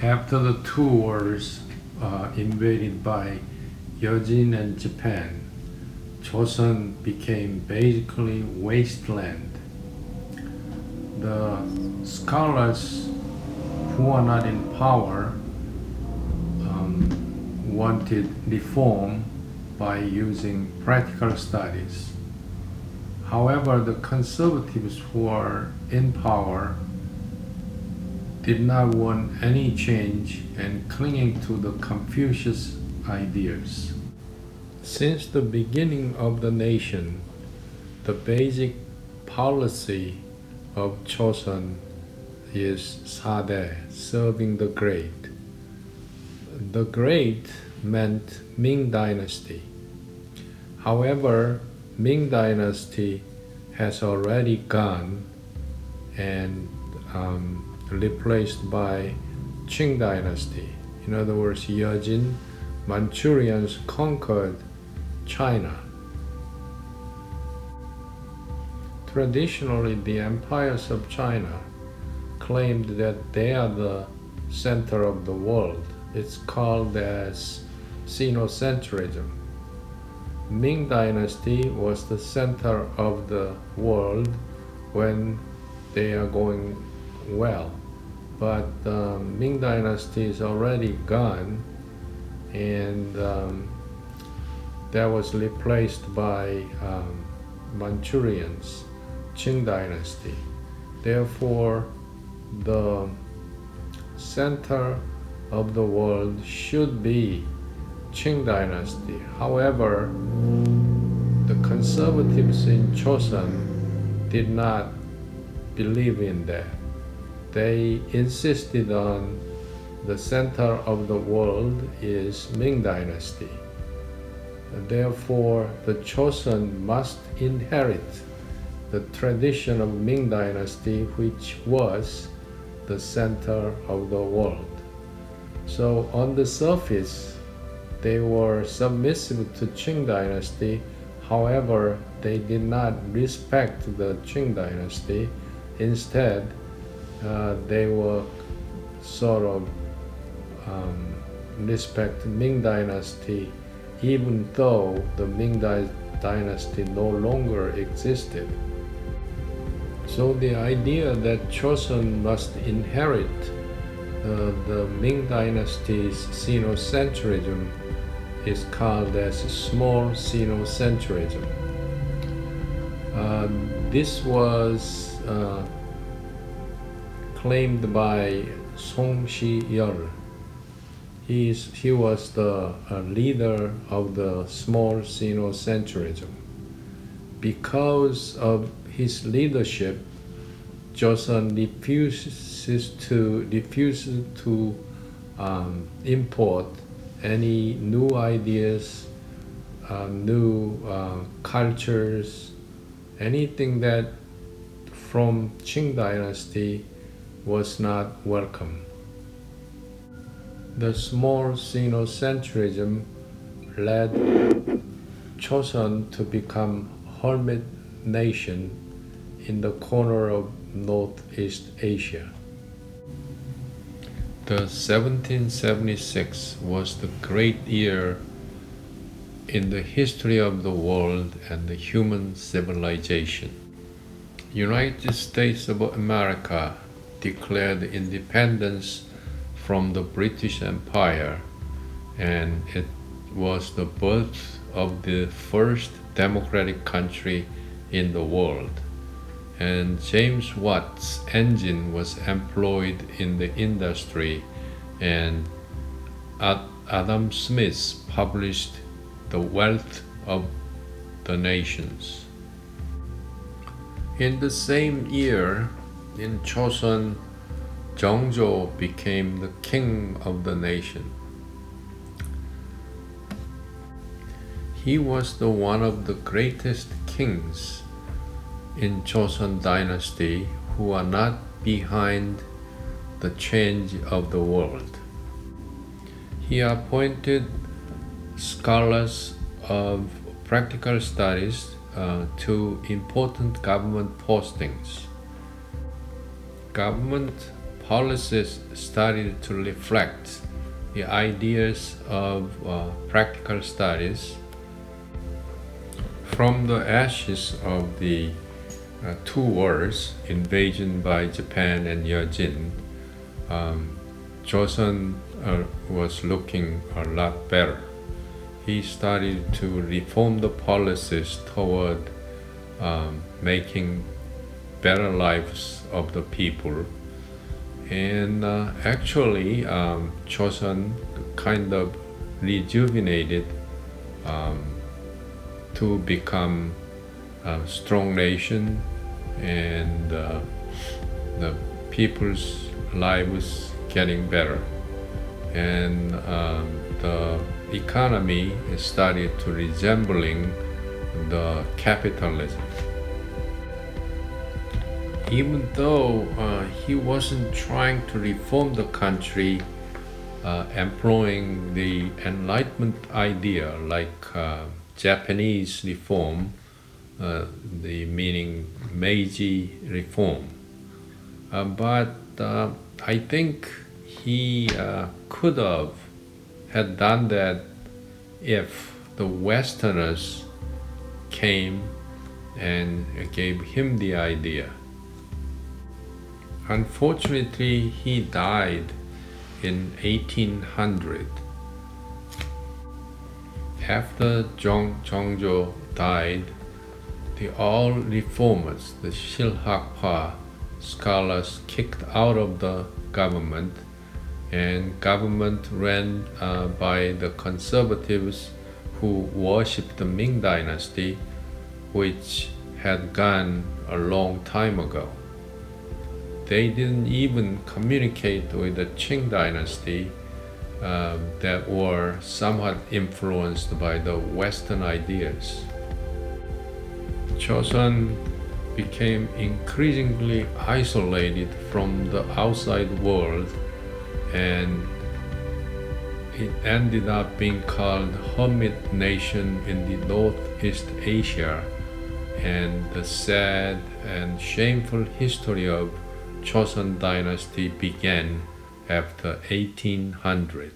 After the two wars invaded by Yojin and Japan, Chosun became basically wasteland. The scholars who are not in power wanted reform by using practical studies. However, the conservatives who are in power did not want any change and clinging to the Confucius ideas. Since the beginning of the nation, the basic policy of Chosun is Sade, serving the great. The great meant Ming Dynasty. However, Ming Dynasty has already gone and replaced by Qing Dynasty. In other words, Yejin, Manchurians conquered China. Traditionally, the empires of China claimed that they are the center of the world. It's called as Sinocentrism. Ming Dynasty was the center of the world when they are going well. But Ming Dynasty is already gone, and that was replaced by Manchurians, Qing Dynasty. Therefore, the center of the world should be Qing Dynasty. However, the conservatives in Chosun did not believe in that. They insisted on the center of the world is Ming Dynasty. Therefore, the Chosun must inherit the tradition of Ming Dynasty, which was the center of the world. So on the surface, they were submissive to Qing Dynasty. However, they did not respect the Qing Dynasty. Instead, they were sort of respect Ming Dynasty, even though the Ming Dynasty no longer existed. So the idea that Chosun must inherit the Ming Dynasty's Sinocentrism is called as Small Sinocentrism. This was claimed by Song Shi-yeol. He was the leader of the Small Sinocentrism. Because of his leadership, Chosun refuses to import any new ideas, new cultures, anything that from Qing Dynasty was not welcome. The Small Sinocentrism led Chosun to become Hermit nation in the corner of Northeast Asia. The 1776 was the great year in the history of the world and the human civilization. United States of America declared independence from the British Empire, and it was the birth of the first democratic country in the world. And James Watt's engine was employed in the industry, and Adam Smith published The Wealth of the Nations. In the same year, in Chosun, Jung Jo became the king of the nation. He was the one of the greatest kings in Chosun dynasty who are not behind the change of the world. He appointed scholars of practical studies to important government postings. Government policies started to reflect the ideas of practical studies. From the ashes of the two wars, invasion by Japan and Yeojin, Chosun was looking a lot better. He started to reform the policies toward making better lives of the people. And actually, Chosun kind of rejuvenated to become a strong nation, and the people's lives getting better, and the economy started to resembling the capitalism. Even though he wasn't trying to reform the country, employing the Enlightenment idea like Japanese reform, the meaning Meiji reform. But I think he could have had done that if the Westerners came and gave him the idea. Unfortunately, he died in 1800. After Jung Jo died, the all reformers, the Shilhakpa scholars, kicked out of the government, and government ran by the conservatives who worshipped the Ming dynasty, which had gone a long time ago. They didn't even communicate with the Qing dynasty that were somewhat influenced by the Western ideas. Chosun became increasingly isolated from the outside world, and it ended up being called Hermit nation in the Northeast Asia, and the sad and shameful history of Chosun dynasty began after 1800.